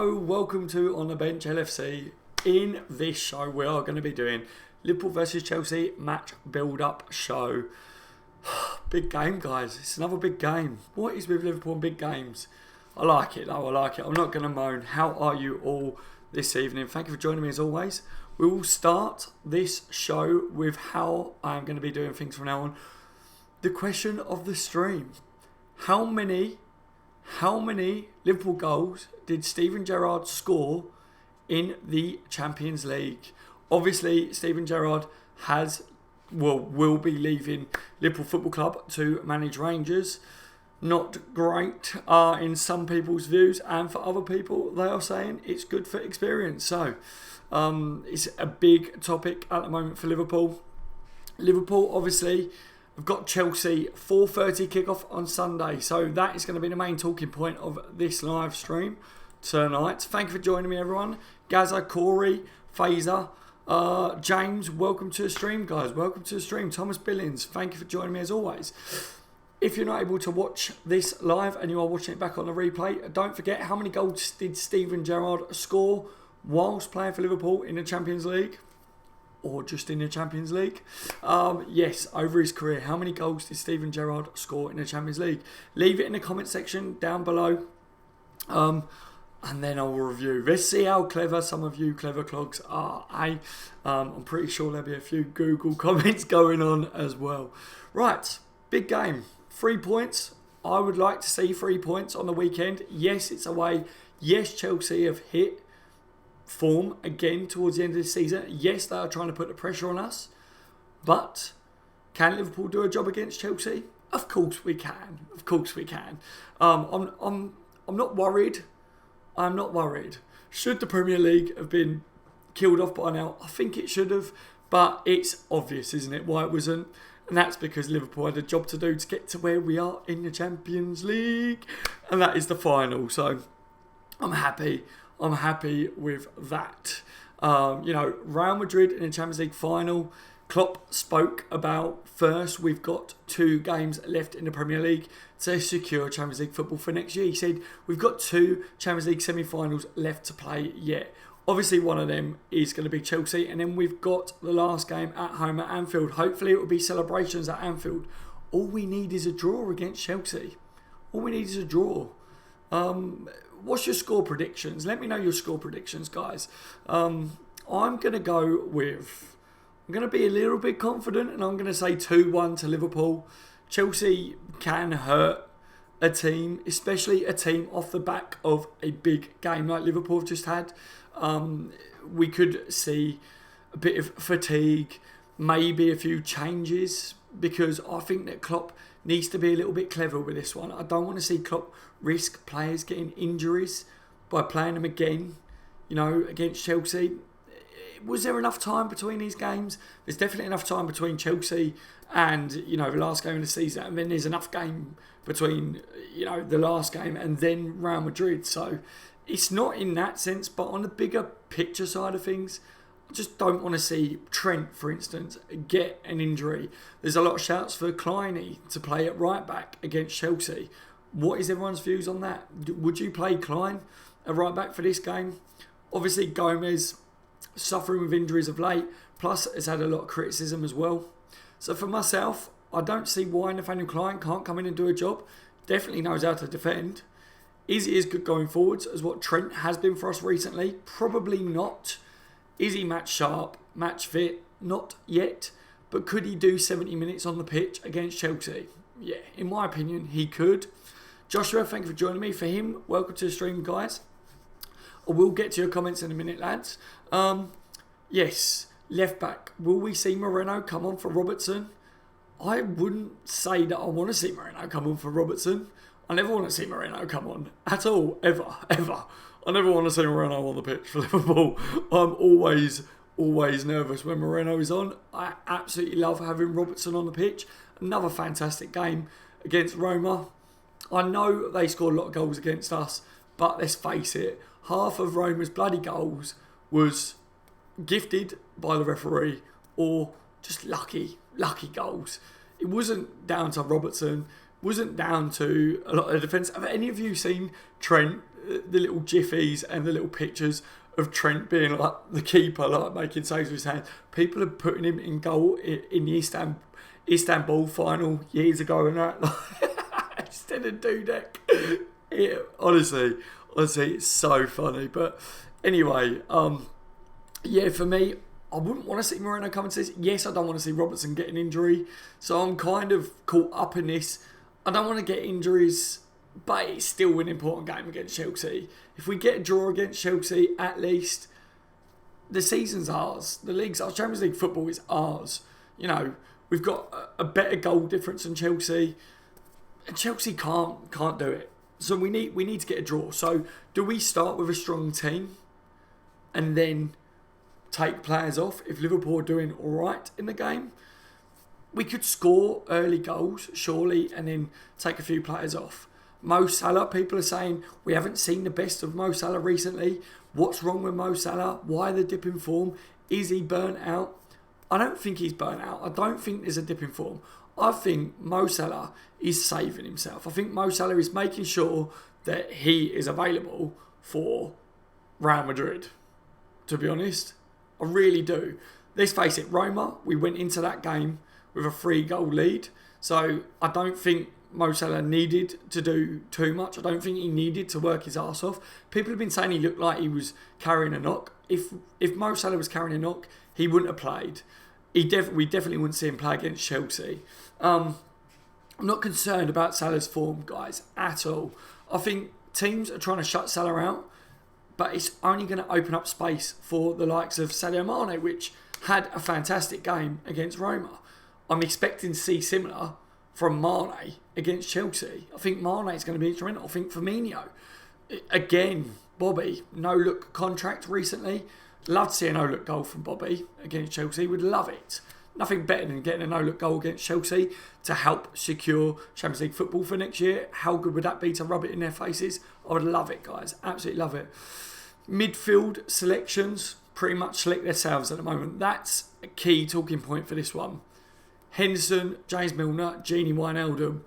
Hello, welcome to On the Bench LFC. In this show, we are going to be doing Liverpool versus Chelsea match build-up show. Big game, guys. It's another big game. What is with Liverpool and big games? I like it, though. I like it. I'm not going to moan. How are you all this evening? Thank you for joining me as always. We will start this show with how I'm going to be doing things from now on. The question of the stream. How many Liverpool goals did Steven Gerrard score in the Champions League? Obviously, Steven Gerrard will be leaving Liverpool Football Club to manage Rangers. Not great in some people's views, and for other people, they are saying it's good for experience. So, it's a big topic at the moment for Liverpool. Liverpool, obviously, we've got Chelsea 4:30 kickoff on Sunday, so that is going to be the main talking point of this live stream tonight. Thank you for joining me, everyone. Gaza, Corey, Fazer, James, welcome to the stream, guys. Welcome to the stream. Thomas Billings, thank you for joining me as always. If you're not able to watch this live and you are watching it back on the replay, don't forget, how many goals did Steven Gerrard score whilst playing for Liverpool in the Champions League? Or just in the Champions League? Yes, over his career. How many goals did Steven Gerrard score in the Champions League? Leave it in the comment section down below. And then I will review. Let's see how clever some of you clever clogs are. I'm pretty sure there'll be a few Google comments going on as well. Right, big game. 3 points. I would like to see 3 points on the weekend. Yes, it's away. Yes, Chelsea have hit form again towards the end of the season. Yes, they are trying to put the pressure on us, but can Liverpool do a job against Chelsea? Of course we can. Of course we can. I'm not worried. I'm not worried. Should the Premier League have been killed off by now? I think it should have, but it's obvious, isn't it, why it wasn't? And that's because Liverpool had a job to do to get to where we are in the Champions League, and that is the final. So I'm happy. I'm happy with that. Real Madrid in the Champions League final. Klopp spoke about first, we've got 2 games left in the Premier League to secure Champions League football for next year. He said, we've got 2 Champions League semi-finals left to play yet. Obviously, one of them is going to be Chelsea, and then we've got the last game at home at Anfield. Hopefully, it will be celebrations at Anfield. All we need is a draw against Chelsea. All we need is a draw. What's your score predictions? Let me know your score predictions, guys. I'm going to go with... I'm going to be a little bit confident, and I'm going to say 2-1 to Liverpool. Chelsea can hurt a team, especially a team off the back of a big game like Liverpool have just had. We could see a bit of fatigue, maybe a few changes, because I think that Klopp needs to be a little bit clever with this one. I don't want to see Klopp risk players getting injuries by playing them again, against Chelsea. Was there enough time between these games? There's definitely enough time between Chelsea and, the last game of the season. And then there's enough game between, the last game and then Real Madrid. So it's not in that sense, but on the bigger picture side of things, I just don't want to see Trent, for instance, get an injury. There's a lot of shouts for Kleiny to play at right back against Chelsea. What is everyone's views on that? Would you play Klein at right back for this game? Obviously, Gomez suffering with injuries of late, plus has had a lot of criticism as well. So for myself, I don't see why Nathaniel Klein can't come in and do a job. Definitely knows how to defend. Is he as good going forwards as what Trent has been for us recently? Probably not. Is he match sharp, match fit? Not yet. But could he do 70 minutes on the pitch against Chelsea? Yeah, in my opinion, he could. Joshua, thank you for joining me. For him, welcome to the stream, guys. I will get to your comments in a minute, lads. Yes, left back. Will we see Moreno come on for Robertson? I wouldn't say that I want to see Moreno come on for Robertson. I never want to see Moreno come on at all, ever. I never want to see Moreno on the pitch for Liverpool. I'm always nervous when Moreno is on. I absolutely love having Robertson on the pitch. Another fantastic game against Roma. I know they scored a lot of goals against us, but let's face it, half of Roma's bloody goals was gifted by the referee or just lucky goals. It wasn't down to Robertson, wasn't down to a lot of defence. Have any of you seen Trent the little jiffies and the little pictures of Trent being like the keeper, like making saves with his hands. People are putting him in goal in the Istanbul final years ago and that. Instead of Dudek. Honestly, it's so funny. But anyway, yeah, for me, I wouldn't want to see Moreno come and say, yes, I don't want to see Robertson get an injury. So I'm kind of caught up in this. I don't want to get injuries, but it's still an important game against Chelsea. If we get a draw against Chelsea, at least the season's ours. The league's ours. Champions League football is ours. You know, we've got a better goal difference than Chelsea. And Chelsea can't do it. So we need to get a draw. So do we start with a strong team and then take players off if Liverpool are doing all right in the game? We could score early goals, surely, and then take a few players off. Mo Salah, people are saying we haven't seen the best of Mo Salah recently. What's wrong with Mo Salah? Why the dip in form? Is he burnt out? I don't think he's burnt out. I don't think there's a dip in form. I think Mo Salah is saving himself. I think Mo Salah is making sure that he is available for Real Madrid, to be honest. I really do. Let's face it, Roma, we went into that game with a 3-goal lead. So I don't think Mo Salah needed to do too much. I don't think he needed to work his arse off. People have been saying he looked like he was carrying a knock. If Mo Salah was carrying a knock, he wouldn't have played. We definitely wouldn't see him play against Chelsea. I'm not concerned about Salah's form, guys, at all. I think teams are trying to shut Salah out, but it's only going to open up space for the likes of Sadio Mane, which had a fantastic game against Roma. I'm expecting to see similar from Mane against Chelsea. I think Mane is going to be instrumental. I think Firmino, again, Bobby, no-look contract recently. Love to see a no-look goal from Bobby against Chelsea. Would love it. Nothing better than getting a no-look goal against Chelsea to help secure Champions League football for next year. How good would that be to rub it in their faces? I would love it, guys. Absolutely love it. Midfield selections pretty much select themselves at the moment. That's a key talking point for this one. Henderson, James Milner, Gini Wijnaldum,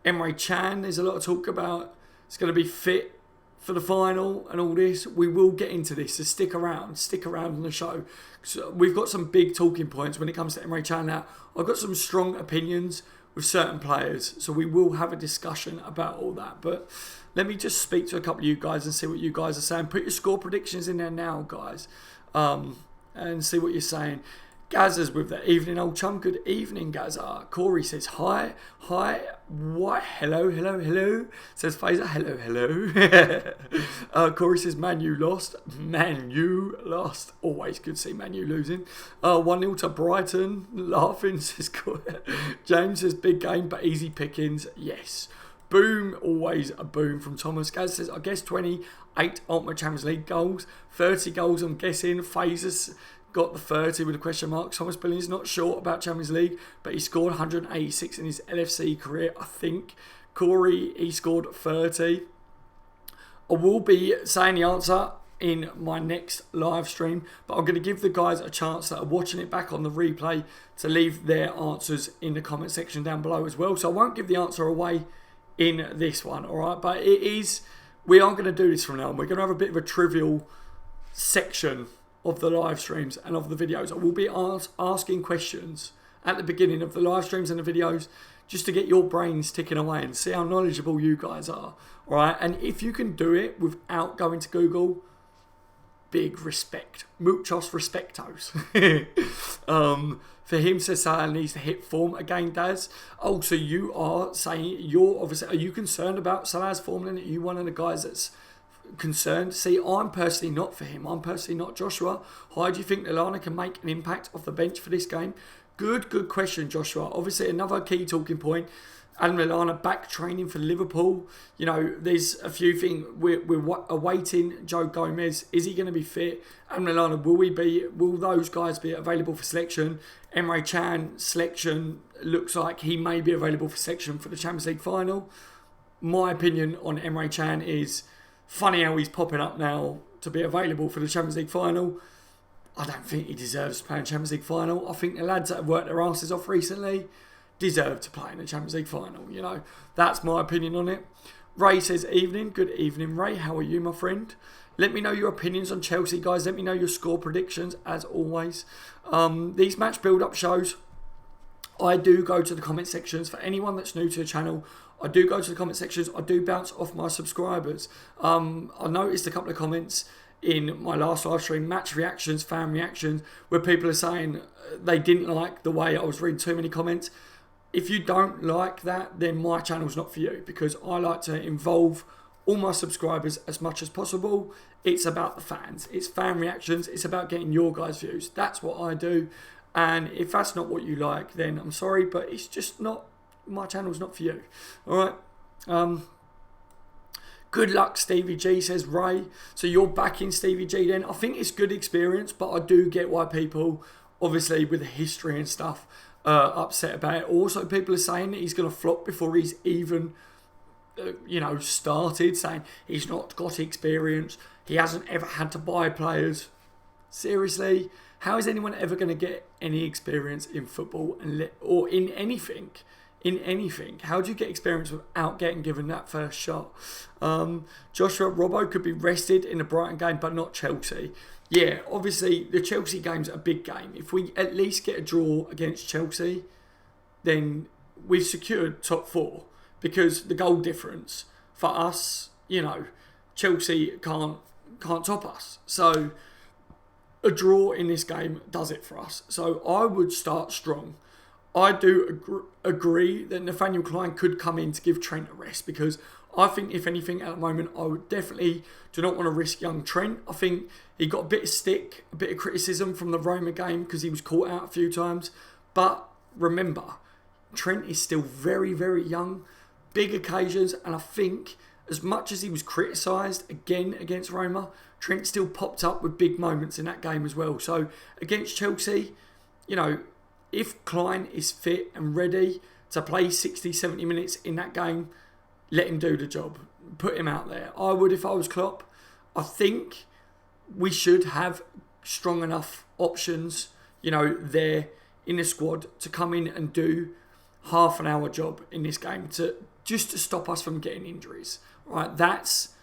Emre Can. There's a lot of talk about it's going to be fit for the final and all this. We will get into this, so stick around on the show. So we've got some big talking points when it comes to Emre Can now. I've got some strong opinions with certain players, so we will have a discussion about all that. But let me just speak to a couple of you guys and see what you guys are saying. Put your score predictions in there now, guys, and see what you're saying. Gazza's with the evening, old chum. Good evening, Gazza. Corey says hi. What? Hello. Says Fazer, hello. Corey says Man U lost. Always good to see Man U losing. 1-0 to Brighton. Laughing, says James says big game but easy pickings. Yes. Boom, always a boom from Thomas. Gaz says, I guess 28 Ultimate Champions League goals. 30 goals, I'm guessing. Fazers got the 30 with a question mark. Thomas Billings not sure about Champions League, but he scored 186 in his LFC career, I think. Corey, he scored 30. I will be saying the answer in my next live stream, but I'm going to give the guys a chance that are watching it back on the replay to leave their answers in the comment section down below as well. So I won't give the answer away in this one, alright? But we are going to do this from now on. We're going to have a bit of a trivial section of the live streams and of the videos. I will be asking questions at the beginning of the live streams and the videos just to get your brains ticking away and see how knowledgeable you guys are. Alright, and if you can do it without going to Google, big respect. Muchos respectos. For him, says Salah needs to hit form again, Daz. Oh, so you are saying, are you concerned about Salah's form then? Are you one of the guys that's concerned? See, I'm personally not for him. I'm personally not. Joshua, how do you think Lallana can make an impact off the bench for this game? Good question, Joshua. Obviously, another key talking point. Adam Lallana back training for Liverpool. You know, there's a few things. We're awaiting Joe Gomez. Is he going to be fit? Adam Lallana, will those guys be available for selection? Emre Can selection looks like he may be available for selection for the Champions League final. My opinion on Emre Can is funny how he's popping up now to be available for the Champions League final. I don't think he deserves to play in the Champions League final. I think the lads that have worked their asses off recently deserve to play in the Champions League final. You know, that's my opinion on it. Ray says, evening. Good evening, Ray. How are you, my friend? Let me know your opinions on Chelsea, guys. Let me know your score predictions, as always. These match build-up shows, I do go to the comment sections. For anyone that's new to the channel, I do go to the comment sections. I do bounce off my subscribers. I noticed a couple of comments in my last live stream, match reactions, fan reactions, where people are saying they didn't like the way I was reading too many comments. If you don't like that, then my channel's not for you, because I like to involve all my subscribers as much as possible. It's about the fans. It's fan reactions. It's about getting your guys' views. That's what I do. And if that's not what you like, then I'm sorry, but it's just not, my channel's not for you. All right. Good luck, Stevie G, says Ray. So you're backing Stevie G then. I think it's good experience, but I do get why people, obviously with the history and stuff, upset about it. Also, people are saying that he's going to flop before he's even, started, saying he's not got experience. He hasn't ever had to buy players. Seriously, how is anyone ever going to get any experience in football or in anything? In anything. How do you get experience without getting given that first shot? Joshua, Robbo could be rested in the Brighton game, but not Chelsea. Yeah, obviously the Chelsea game's a big game. If we at least get a draw against Chelsea, then we've secured top 4, because the goal difference for us, Chelsea can't top us. So a draw in this game does it for us. So I would start strong. I do agree that Nathaniel Klein could come in to give Trent a rest, because I think, if anything, at the moment, I would definitely do not want to risk young Trent. I think he got a bit of stick, a bit of criticism from the Roma game because he was caught out a few times. But remember, Trent is still very, very young, big occasions, and I think as much as he was criticised again against Roma, Trent still popped up with big moments in that game as well. So against Chelsea, if Klein is fit and ready to play 60, 70 minutes in that game, let him do the job. Put him out there. I would if I was Klopp. I think we should have strong enough options, there in the squad to come in and do half an hour job in this game to stop us from getting injuries. Right? That's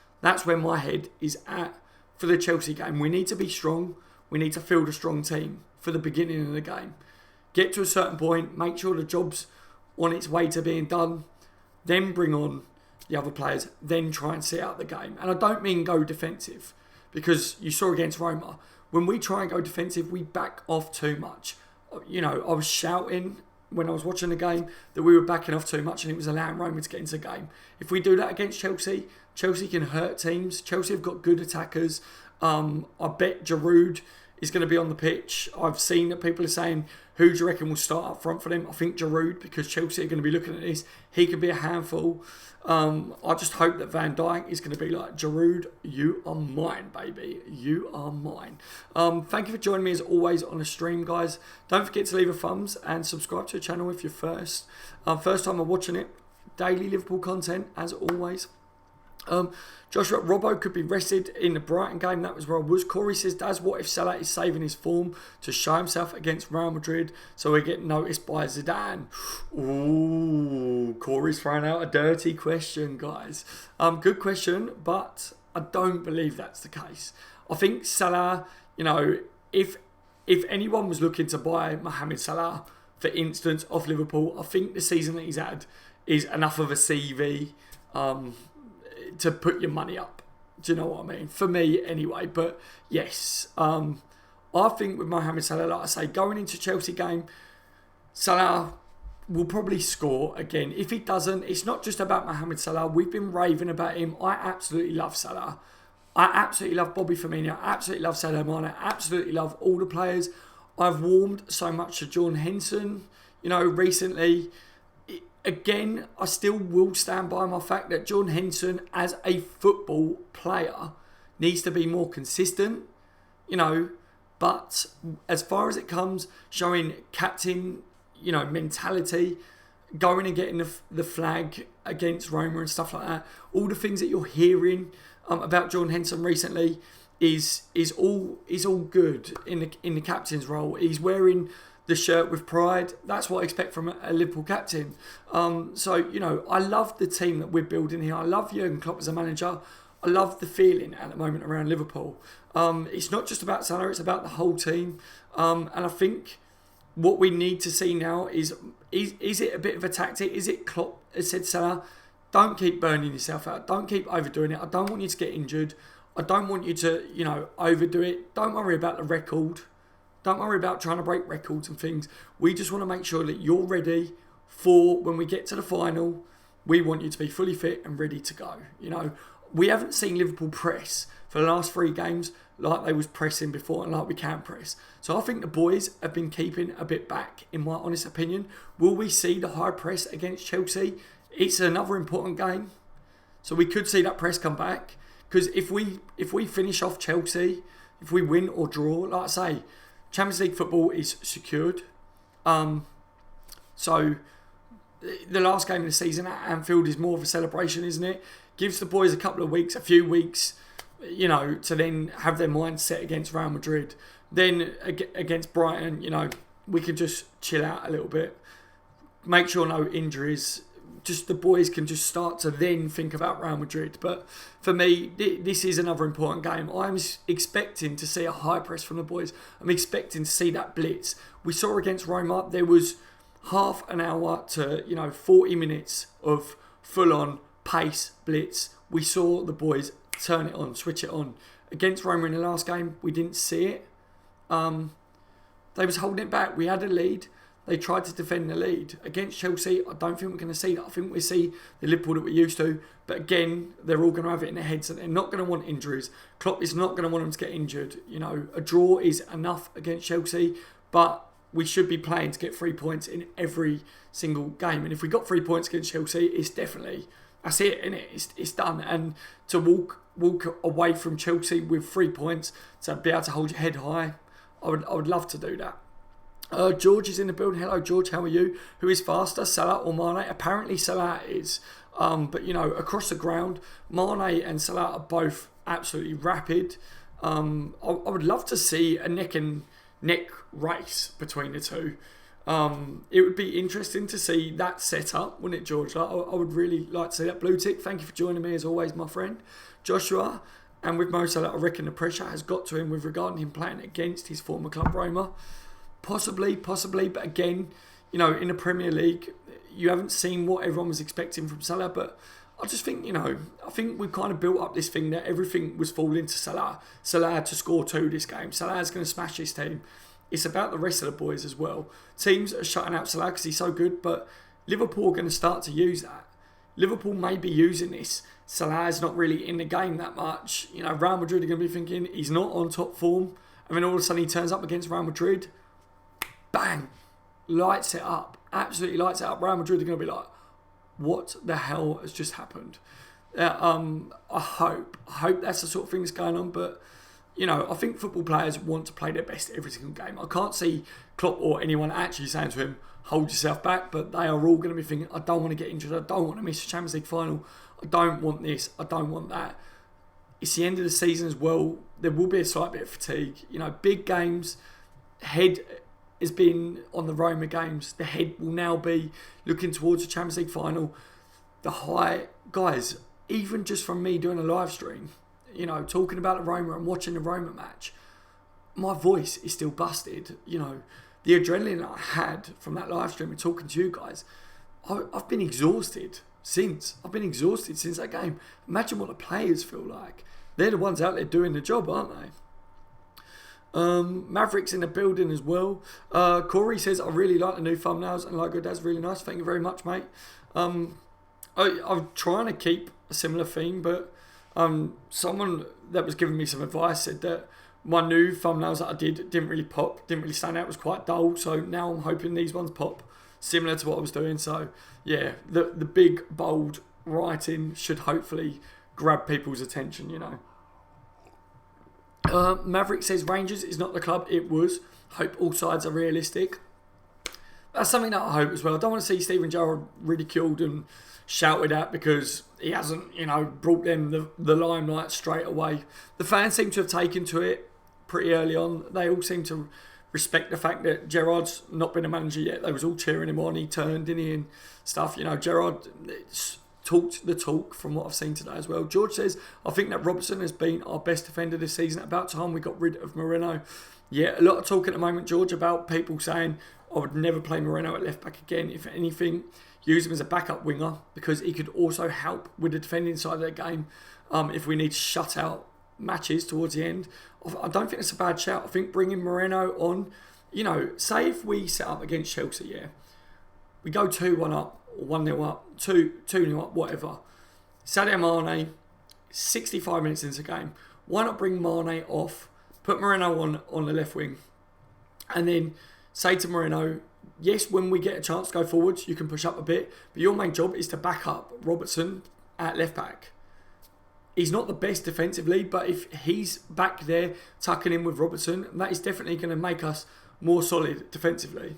where my head is at for the Chelsea game. We need to be strong. We need to field a strong team for the beginning of the game. Get to a certain point, make sure the job's on its way to being done, then bring on the other players, then try and sit out the game. And I don't mean go defensive, because you saw against Roma, when we try and go defensive, we back off too much. I was shouting when I was watching the game that we were backing off too much and it was allowing Roma to get into the game. If we do that against Chelsea, Chelsea can hurt teams. Chelsea have got good attackers. I bet Giroud is going to be on the pitch. I've seen that people are saying, who do you reckon will start up front for them? I think Giroud, because Chelsea are going to be looking at this. He could be a handful. I just hope that Van Dijk is going to be like, Giroud, you are mine, baby. You are mine. Thank you for joining me as always on the stream, guys. Don't forget to leave a thumbs and subscribe to the channel if you're first time I'm watching it. Daily Liverpool content, as always. Joshua, Robbo could be rested in the Brighton game. That was where I was. Corey says, Daz, what if Salah is saving his form to show himself against Real Madrid so we get noticed by Zidane? Ooh, Corey's throwing out a dirty question, guys. Good question, but I don't believe that's the case. I think Salah, if anyone was looking to buy Mohamed Salah, for instance, off Liverpool, I think the season that he's had is enough of a CV to put your money up. Do you know what I mean? For me, anyway. But yes, I think with Mohamed Salah, like I say, going into Chelsea game, Salah will probably score again. If he doesn't, it's not just about Mohamed Salah. We've been raving about him. I absolutely love Salah. I absolutely love Bobby Firmino. I absolutely love Sadio Mane. I absolutely love all the players. I've warmed so much to John Henson, recently. Again, I still will stand by my fact that John Henson, as a football player, needs to be more consistent, but as far as it comes, showing captain, mentality, going and getting the flag against Roma and stuff like that, all the things that you're hearing about John Henson recently is all good in the captain's role. He's wearing the shirt with pride. That's what I expect from a Liverpool captain. So, you know, I love the team that we're building here. I love Jurgen Klopp as a manager. I love the feeling at the moment around Liverpool. It's not just about Salah, it's about the whole team. And I think what we need to see now is it a bit of a tactic? Is it Klopp has said, Salah, don't keep burning yourself out. Don't keep overdoing it. I don't want you to get injured. I don't want you to, you know, overdo it. Don't worry about the record. Don't worry about trying to break records and things. We just want to make sure that you're ready for when we get to the final. We want you to be fully fit and ready to go. You know, we haven't seen Liverpool press for the last 3 games like they was pressing before and like we can press. So I think the boys have been keeping a bit back, in my honest opinion. Will we see the high press against Chelsea? It's another important game. So we could see that press come back. Because if we finish off Chelsea, if we win or draw, like I say, Champions League football is secured. So the last game of the season at Anfield is more of a celebration, isn't it? Gives the boys a few weeks, you know, to then have their mind set against Real Madrid. Then against Brighton, you know, we can just chill out a little bit. Make sure no injuries. Just the boys can just start to then think about Real Madrid. But for me, this is another important game. I'm expecting to see a high press from the boys. I'm expecting to see that blitz. We saw against Roma, there was half an hour to, you know, 40 minutes of full-on pace blitz. We saw the boys turn it on, switch it on. Against Roma in the last game, we didn't see it. They was holding it back. We had a lead. They tried to defend the lead. Against Chelsea, I don't think we're going to see that. I think we see the Liverpool that we're used to. But again, they're all going to have it in their heads that they're not going to want injuries. Klopp is not going to want them to get injured. You know, a draw is enough against Chelsea, but we should be playing to get 3 points in every single game. And if we got 3 points against Chelsea, it's definitely, that's it, isn't it? It's done. And to walk away from Chelsea with 3 points, to be able to hold your head high, I would love to do that. George is in the building. Hello, George. How are you? Who is faster, Salah or Mane? Apparently, Salah is. But, you know, across the ground, Mane and Salah are both absolutely rapid. I would love to see a neck and neck race between the two. It would be interesting to see that set up, wouldn't it, George? I would really like to see that. Blue tick, thank you for joining me as always, my friend. Joshua, and with Mo Salah, I reckon the pressure has got to him with regarding him playing against his former club, Roma. Possibly, but again, you know, in the Premier League, you haven't seen what everyone was expecting from Salah, but I just think, you know, I think we've kind of built up this thing that everything was falling to Salah. Salah had to score 2 this game. Salah's going to smash his team. It's about the rest of the boys as well. Teams are shutting out Salah because he's so good, but Liverpool are going to start to use that. Liverpool may be using this. Salah's not really in the game that much. You know, Real Madrid are going to be thinking he's not on top form, and then all of a sudden he turns up against Real Madrid. Bang! Lights it up. Absolutely lights it up. Real Madrid are going to be like, what the hell has just happened? I hope that's the sort of thing that's going on. But, you know, I think football players want to play their best every single game. I can't see Klopp or anyone actually saying to him, hold yourself back. But they are all going to be thinking, I don't want to get injured. I don't want to miss the Champions League final. I don't want this. I don't want that. It's the end of the season as well. There will be a slight bit of fatigue. You know, big games, head has been on the Roma games. The head will now be looking towards the Champions League final. The high, guys, even just from me doing a live stream, you know, talking about the Roma and watching the Roma match, my voice is still busted. You know, the adrenaline I had from that live stream and talking to you guys, I've been exhausted since. I've been exhausted since that game. Imagine what the players feel like. They're the ones out there doing the job, aren't they? Maverick's in the building as well. Corey says, I really like the new thumbnails and logo. That's really nice. Thank you very much, mate. I'm trying to keep a similar theme, but someone that was giving me some advice said that my new thumbnails that I didn't really pop, didn't really stand out, was quite dull. So now I'm hoping these ones pop similar to what I was doing. So yeah, the big bold writing should hopefully grab people's attention, you know. Maverick says Rangers is not the club it was. Hope all sides are realistic. That's something that I hope as well. I don't want to see Steven Gerrard ridiculed and shouted at because he hasn't, you know, brought them the limelight straight away. The fans seem to have taken to it pretty early on. They all seem to respect the fact that Gerrard's not been a manager yet. They was all cheering him on. He turned, didn't he, and stuff. You know, Gerrard talked the talk from what I've seen today as well. George says, I think that Robertson has been our best defender this season. About time we got rid of Moreno. Yeah, a lot of talk at the moment, George, about people saying I would never play Moreno at left back again. If anything, use him as a backup winger because he could also help with the defending side of the game if we need to shut out matches towards the end. I don't think it's a bad shout. I think bringing Moreno on, you know, say if we set up against Chelsea, yeah, we go 2-1 up, or 1-0 up, 2-0 up, whatever. Sadio Mane, 65 minutes into the game. Why not bring Mane off, put Moreno on the left wing, and then say to Moreno, yes, when we get a chance to go forwards, you can push up a bit, but your main job is to back up Robertson at left back. He's not the best defensively, but if he's back there tucking in with Robertson, that is definitely going to make us more solid defensively.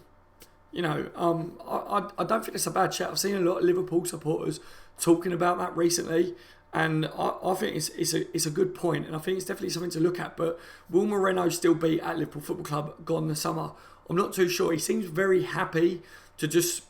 You know, I don't think it's a bad shout. I've seen a lot of Liverpool supporters talking about that recently, and I think it's a good point, and I think it's definitely something to look at. But will Moreno still be at Liverpool Football Club gone this summer? I'm not too sure. He seems very happy to just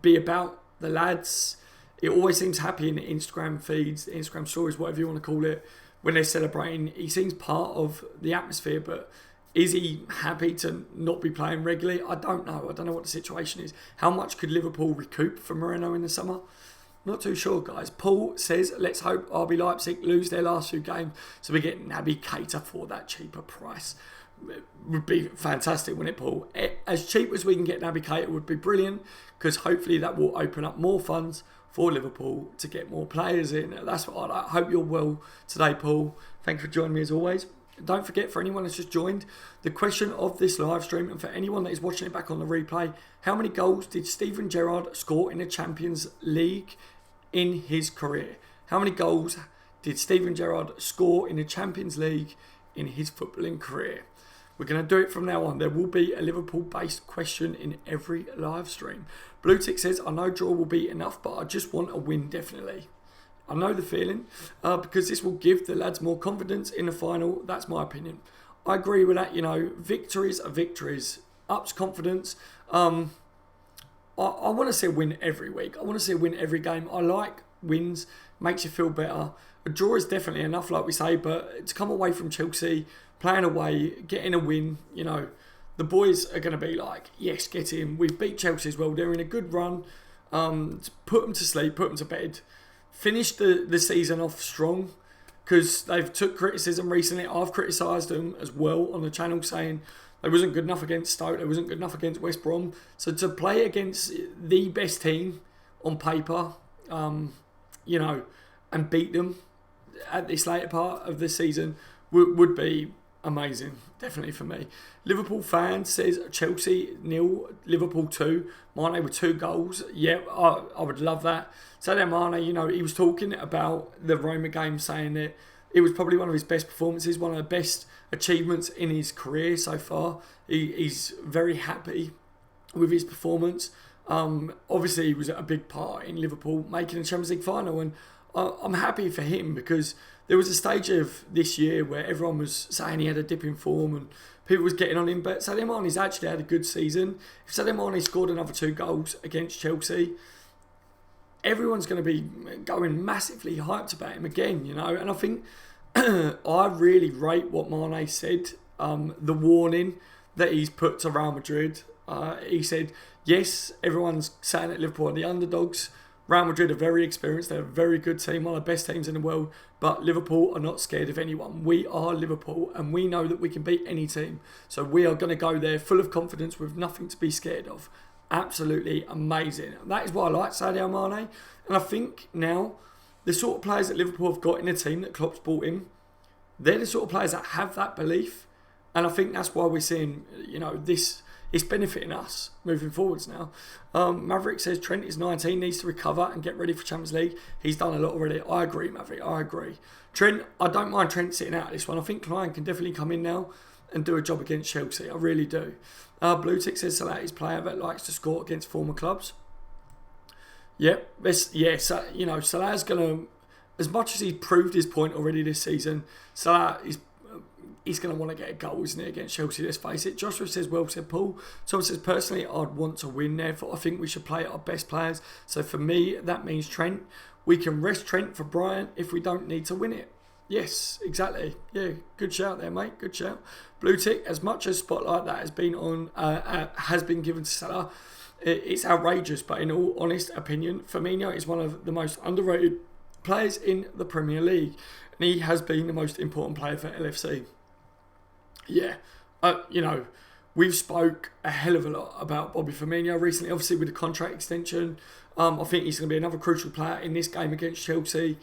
be about the lads. It always seems happy in the Instagram feeds, the Instagram stories, whatever you want to call it, when they're celebrating. He seems part of the atmosphere, but is he happy to not be playing regularly? I don't know. I don't know what the situation is. How much could Liverpool recoup from Moreno in the summer? Not too sure, guys. Paul says, let's hope RB Leipzig lose their last few games so we get Naby Keita for that cheaper price. It would be fantastic, wouldn't it, Paul? As cheap as we can get Naby Keita would be brilliant, because hopefully that will open up more funds for Liverpool to get more players in. That's what I hope you're well today, Paul. Thanks for joining me as always. Don't forget, for anyone that's just joined, the question of this live stream, and for anyone that is watching it back on the replay, how many goals did Steven Gerrard score in the Champions League in his career? How many goals did Steven Gerrard score in the Champions League in his footballing career? We're going to do it from now on. There will be a Liverpool-based question in every live stream. Blue Tick says, I know draw will be enough, but I just want a win, definitely. I know the feeling, because this will give the lads more confidence in the final. That's my opinion. I agree with that. You know, victories are victories. Ups confidence. I want to see a win every week. I want to see a win every game. I like wins. Makes you feel better. A draw is definitely enough, like we say, but to come away from Chelsea, playing away, getting a win, you know, the boys are going to be like, yes, get in. We've beat Chelsea as well. They're in a good run. Put them to sleep, put them to bed. Finish the season off strong, because they've took criticism recently. I've criticised them as well on the channel, saying they wasn't good enough against Stoke. They wasn't good enough against West Brom. So to play against the best team on paper, you know, and beat them at this later part of the season would be amazing, definitely for me. Liverpool fan says Chelsea 0, Liverpool 2. Mane with 2 goals. Yeah, I would love that. Sadio Mane, you know, he was talking about the Roma game, saying that it was probably one of his best performances, one of the best achievements in his career so far. He's very happy with his performance. Obviously, he was a big part in Liverpool making the Champions League final, and I'm happy for him, because there was a stage of this year where everyone was saying he had a dip in form and people was getting on him, but Sadio Mane's actually had a good season. If Sadio Mane scored another 2 goals against Chelsea, everyone's going to be going massively hyped about him again, you know. And I think I really rate what Mane said, the warning that he's put to Real Madrid. He said, yes, everyone's saying that Liverpool are the underdogs. Real Madrid are very experienced. They're a very good team, one of the best teams in the world. But Liverpool are not scared of anyone. We are Liverpool, and we know that we can beat any team. So we are going to go there full of confidence with nothing to be scared of. Absolutely amazing. That is why I like Sadio Mane. And I think now, the sort of players that Liverpool have got in the team that Klopp's brought in, they're the sort of players that have that belief. And I think that's why we're seeing, you know, this... It's benefiting us moving forwards now. Maverick says Trent is 19, needs to recover and get ready for Champions League. He's done a lot already. I agree, Maverick. I agree. Trent, I don't mind Trent sitting out this one. I think Klein can definitely come in now and do a job against Chelsea. I really do. Blue Tick says Salah is a player that likes to score against former clubs. Yep. So, you know, Salah's going to, as much as he's proved his point already this season, Salah is he's going to want to get a goal, isn't he, against Chelsea? Let's face it. Joshua says, well said, Paul. Thomas says, personally, I'd want to win. Therefore, I think we should play our best players. So for me, that means Trent. We can rest Trent for Brian if we don't need to win it. Yes, exactly. Yeah, good shout there, mate. Good shout. Blue tick. As much as spotlight that has been given to Salah, it's outrageous. But in all honest opinion, Firmino is one of the most underrated players in the Premier League, and he has been the most important player for LFC. Yeah, we've spoke a hell of a lot about Bobby Firmino recently, obviously with the contract extension. I think he's going to be another crucial player in this game against Chelsea.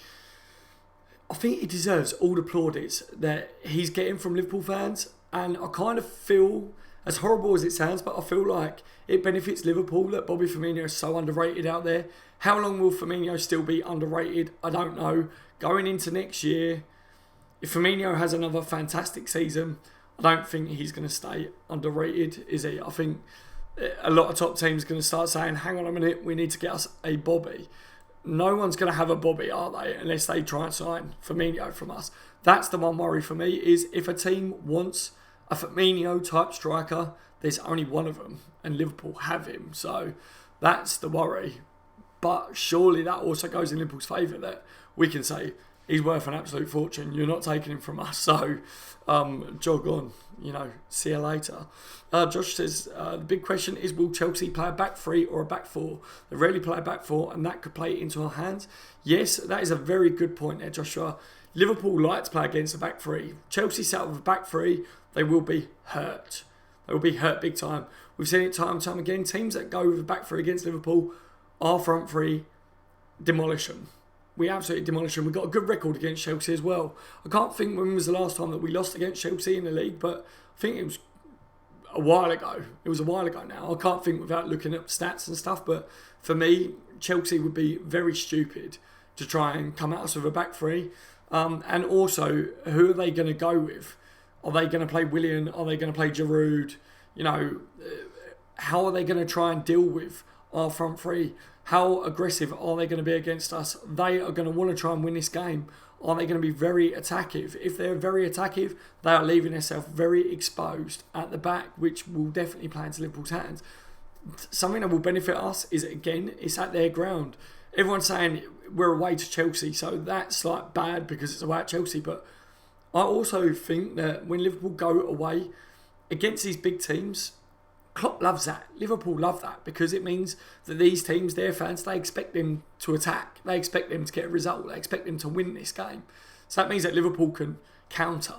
I think he deserves all the plaudits that he's getting from Liverpool fans, and I kind of feel, as horrible as it sounds, but I feel like it benefits Liverpool that Bobby Firmino is so underrated out there. How long will Firmino still be underrated? I don't know. Going into next year, if Firmino has another fantastic season, I don't think he's going to stay underrated, is he? I think a lot of top teams are going to start saying, hang on a minute, we need to get us a Bobby. No one's going to have a Bobby, are they? Unless they try and sign Firmino from us. That's the one worry for me, is if a team wants a Firmino type striker, there's only one of them, and Liverpool have him. So that's the worry. But surely that also goes in Liverpool's favour, that we can say, he's worth an absolute fortune. You're not taking him from us. So jog on, see you later. Josh says, the big question is, will Chelsea play a back three or a back four? They rarely play a back four, and that could play into our hands. Yes, that is a very good point there, Joshua. Liverpool like to play against a back three. Chelsea set up with a back three, they will be hurt. They will be hurt big time. We've seen it time and time again. Teams that go with a back three against Liverpool, our front three, demolish them. We absolutely demolish them. We've got a good record against Chelsea as well. I can't think when was the last time that we lost against Chelsea in the league, but I think it was a while ago. It was a while ago now. I can't think without looking at stats and stuff, but for me, Chelsea would be very stupid to try and come at us with a back three. And also, who are they going to go with? Are they going to play Willian? Are they going to play Giroud? How are they going to try and deal with our front three? How aggressive are they going to be against us? They are going to want to try and win this game. Are they going to be very attackive? If they're very attackive, they are leaving themselves very exposed at the back, which will definitely play into Liverpool's hands. Something that will benefit us is, again, it's at their ground. Everyone's saying we're away to Chelsea, so that's like bad because it's away at Chelsea. But I also think that when Liverpool go away against these big teams, Klopp loves that. Liverpool love that because it means that these teams, their fans, they expect them to attack. They expect them to get a result. They expect them to win this game. So that means that Liverpool can counter.